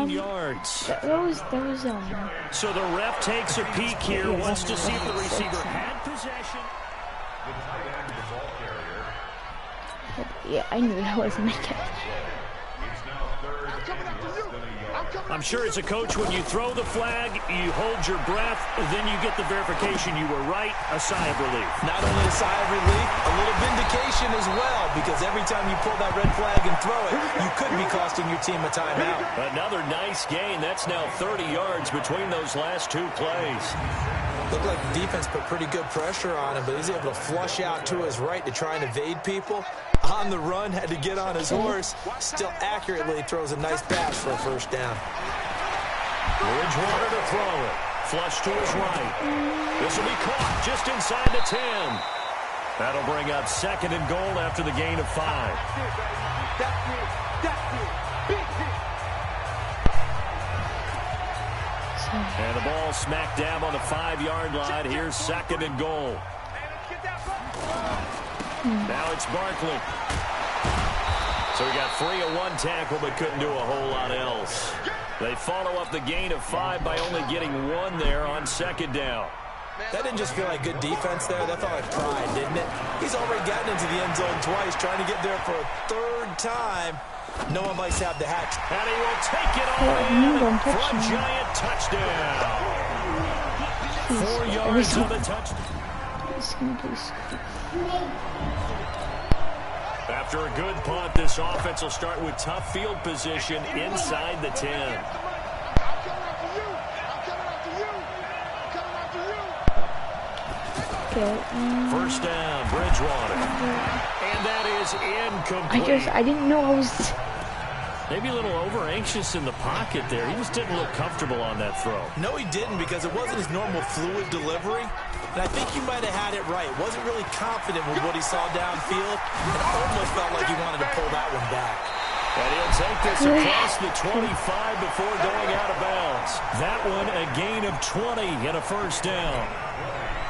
[SPEAKER 2] Yards. So the ref takes a peek here, wants to see if the receiver had possession.
[SPEAKER 1] Yeah, I knew that wasn't my catch.
[SPEAKER 2] I'm sure as a coach, when you throw the flag, you hold your breath, then you get the verification you were right, a sigh of relief.
[SPEAKER 3] Not only a sigh of relief, a little vindication as well, because every time you pull that red flag and throw it, you could be costing your team a timeout.
[SPEAKER 2] Another nice gain. That's now 30 yards between those last two plays.
[SPEAKER 3] Looked like the defense put pretty good pressure on him, but he's able to flush out to his right to try and evade people. On the run, had to get on his horse. Still accurately throws a nice pass for a first down.
[SPEAKER 2] Bridgewater to throw it. Flush to his right. This will be caught just inside the 10. That'll bring up second and goal after the gain of 5. And the ball smack dab on the 5-yard line. Here's second and goal. Now it's Barkley. So he got free of one tackle but couldn't do a whole lot else. They follow up the gain of 5 by only getting 1 there on 2nd down.
[SPEAKER 3] That didn't just feel like good defense there. That felt like pride, didn't it? He's already gotten into the end zone twice, trying to get there for a 3rd time. No one likes to have the hatch.
[SPEAKER 2] And he will take it all in for a giant touchdown. 4 yards on the touchdown. After a good punt, this offense will start with tough field position inside the 10. First down, Bridgewater. And that is incomplete.
[SPEAKER 1] I didn't know I was...
[SPEAKER 2] Maybe a little over-anxious in the pocket there. He just didn't look comfortable on that throw.
[SPEAKER 3] No, he didn't, because it wasn't his normal fluid delivery. And I think he might have had it right. Wasn't really confident with what he saw downfield, and almost felt like he wanted to pull that one back.
[SPEAKER 2] And he'll take this across the 25 before going out of bounds. That one a gain of 20 and a first down.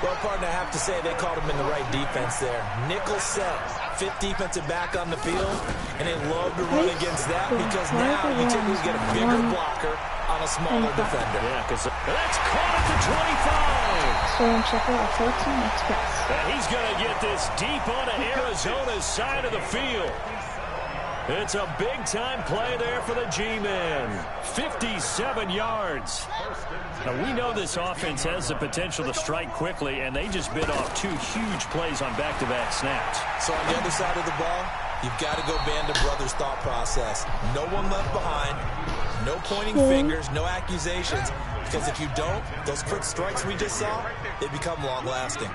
[SPEAKER 3] Well, partner, I have to say they called him in the right defense there. Nickel set, 5th defensive back on the field, and they love to run against that because now you typically get a bigger blocker on a smaller defender.
[SPEAKER 2] Yeah, because that's caught at the 25.
[SPEAKER 1] So I'm checking out 14 express.
[SPEAKER 2] And he's going to get this deep onto Arizona's side of the field. It's a big-time play there for the G-Men. 57 yards. Now, we know this offense has the potential to strike quickly, and they just bit off 2 huge plays on back-to-back snaps.
[SPEAKER 3] So on the other side of the ball, you've got to go band of brothers thought process. No one left behind, no pointing fingers, no accusations, because if you don't, those quick strikes we just saw, they become long-lasting.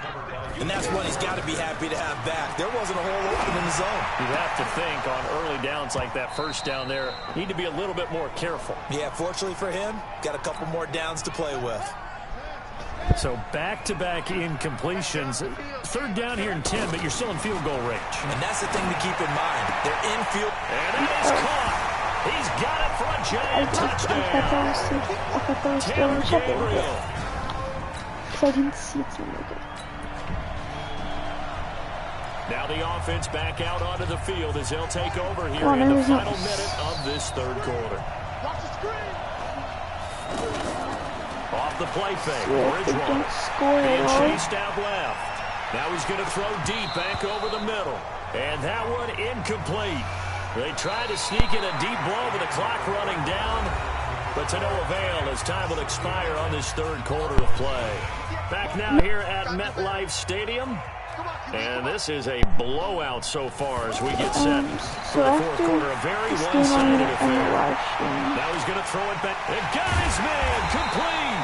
[SPEAKER 3] And that's what he's got to be happy to have back. There wasn't a hole open in the zone.
[SPEAKER 2] You have to think on early downs like that first down there, need to be a little bit more careful.
[SPEAKER 3] Yeah, fortunately for him, got a couple more downs to play with.
[SPEAKER 2] So back-to-back incompletions. 3rd down here and 10, but you're still in field goal range.
[SPEAKER 3] And that's the thing to keep in mind. They're in field.
[SPEAKER 2] And it is caught. He's got it for a giant touchdown. Taylor Gabriel.
[SPEAKER 1] So I didn't see it so good.
[SPEAKER 2] Now the offense back out onto the field as they'll take over here in the final minute of this 3rd quarter. Off the play fake, Bridgewater being chased out left. Now he's going to throw deep back over the middle. And that one incomplete. They try to sneak in a deep blow with the clock running down, but to no avail as time will expire on this 3rd quarter of play. Back now here at MetLife Stadium. And this is a blowout so far as we get set for the 4th quarter. A very one-sided affair. Now he's going to throw it back. It got his man complete.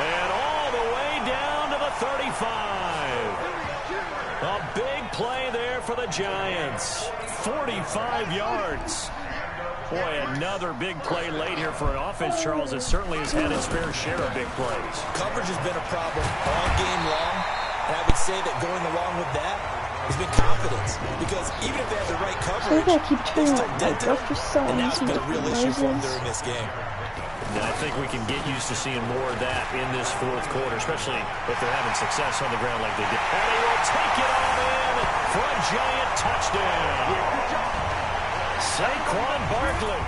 [SPEAKER 2] And all the way down to the 35. A big play there for the Giants. 45 yards. Boy, another big play late here for an offense, Charles, that certainly has had its fair share of big plays.
[SPEAKER 3] Coverage has been a problem all game long. And I would say that going along with that has been confidence. Because even if they have the right coverage, they still dent it. And that's been a real issue for them during this game.
[SPEAKER 2] And I think we can get used to seeing more of that in this 4th quarter, especially if they're having success on the ground like they did. And he will take it all in for a giant touchdown. Saquon Barkley.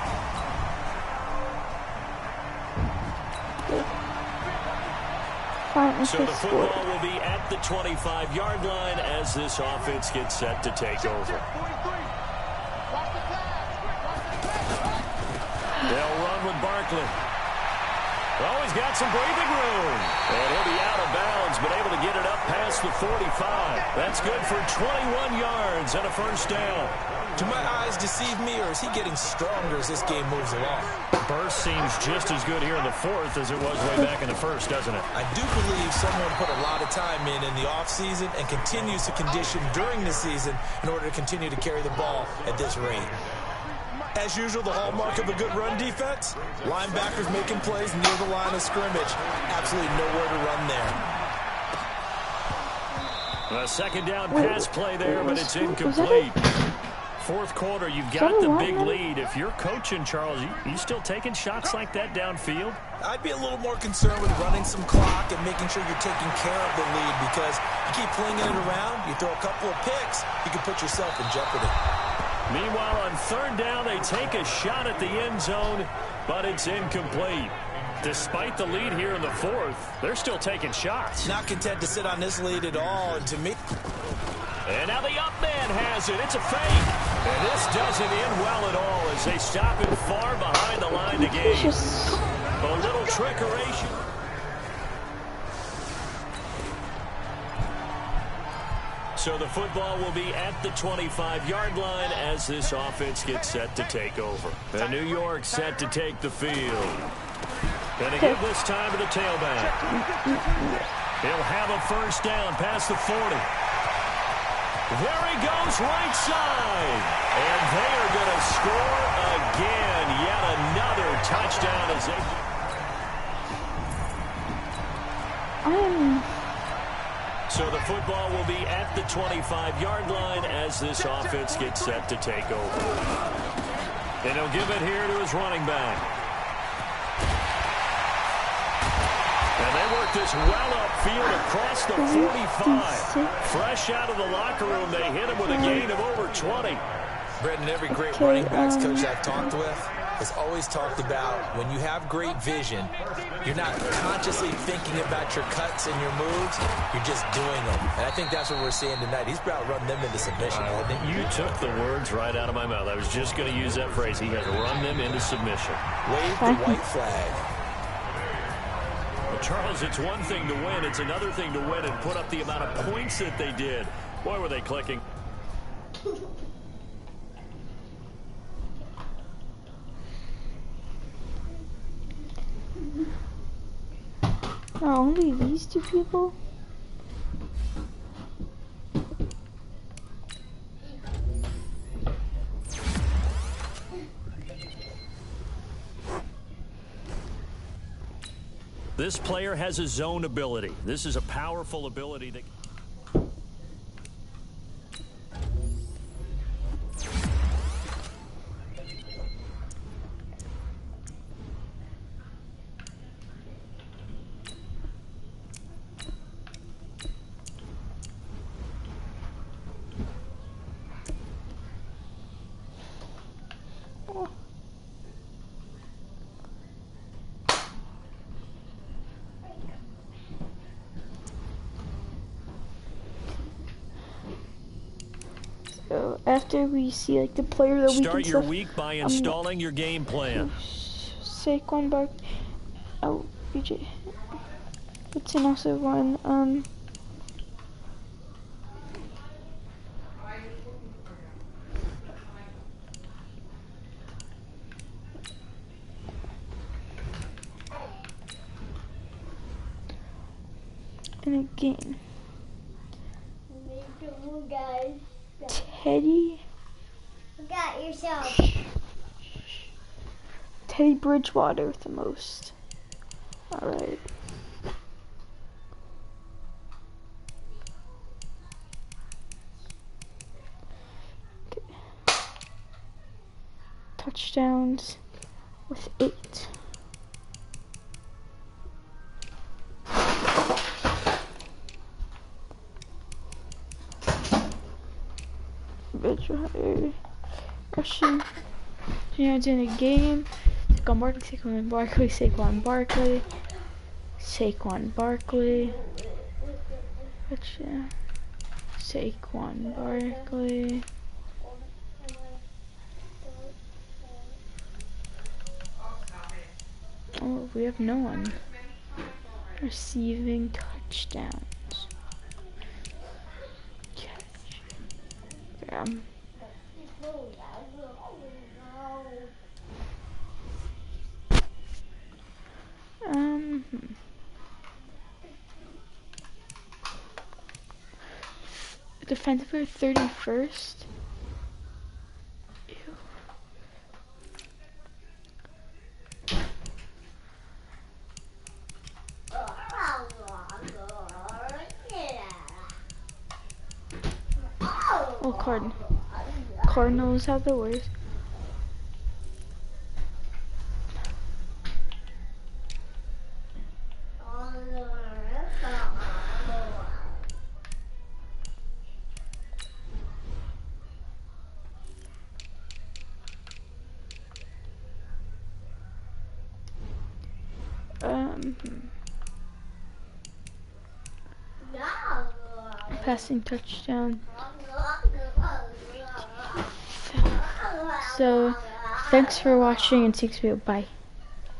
[SPEAKER 2] So the football will be at the 25-yard line as this offense gets set to take over. They'll run with Barkley. Oh, he's got some breathing room. And he'll be out of bounds, but able to get it up past the 45. That's good for 21 yards and a first down.
[SPEAKER 3] Do my eyes deceive me, or is he getting stronger as this game moves along?
[SPEAKER 2] Burst seems just as good here in the 4th as it was way back in the 1st, doesn't it?
[SPEAKER 3] I do believe someone put a lot of time in the offseason and continues to condition during the season in order to continue to carry the ball at this rate. As usual, the hallmark of a good run defense, linebackers making plays near the line of scrimmage. Absolutely nowhere to run there.
[SPEAKER 2] A 2nd down pass play there, but it's incomplete. 4th quarter, you've got the big lead. If you're coaching, Charles, you still taking shots like that downfield?
[SPEAKER 3] I'd be a little more concerned with running some clock and making sure you're taking care of the lead, because you keep flinging it around, you throw a couple of picks, you can put yourself in jeopardy.
[SPEAKER 2] Meanwhile, on third down, they take a shot at the end zone, but it's incomplete. Despite the lead here in the fourth, they're still taking shots.
[SPEAKER 3] Not content to sit on this lead at all, and to me...
[SPEAKER 2] And now the up man has it. It's a fake. And this doesn't end well at all as they stop him far behind the line to gain. A little trickery. So the football will be at the 25-yard line as this offense gets set to take over. And New York set to take the field. Going to give this time to the tailback. He'll have a first down past the 40. There he goes, right side. And they are going to score again. Yet another touchdown as they... So the football will be at the 25-yard line as this offense gets set to take over. And he'll give it here to his running back. And they work this well upfield across the 45. Fresh out of the locker room, they hit him with a gain of over 20.
[SPEAKER 3] Brendan, every great running backs coach I've talked with has always talked about when you have great vision, you're not consciously thinking about your cuts and your moves, you're just doing them. And I think that's what we're seeing tonight. He's about run them into submission, hasn't he?
[SPEAKER 2] You took the words right out of my mouth. I was just going to use that phrase. He has run them into submission.
[SPEAKER 3] Wave the white flag.
[SPEAKER 2] Well, Charles, it's one thing to win. It's another thing to win and put up the amount of points that they did. Boy, were they clicking.
[SPEAKER 1] Only these two people?
[SPEAKER 2] This player has a zone ability. This is a powerful ability that...
[SPEAKER 1] So after we see like the player that we can
[SPEAKER 2] start your week by installing your game plan.
[SPEAKER 1] Saquon Bark. Oh, BJ. It's an also one. And again. Teddy.
[SPEAKER 4] Got yourself.
[SPEAKER 1] Teddy Bridgewater with the most. Alright. Okay. Touchdowns with 8. Rushing yards in a game. Saquon Barkley, Saquon Barkley, Saquon Barkley. Gotcha. Saquon Barkley. Oh, we have no one. Receiving touchdowns. Yeah. Defender 31st. Ew. Oh, Cardinals have the worst. Passing touchdown. So, thanks for watching and 6 people. Bye.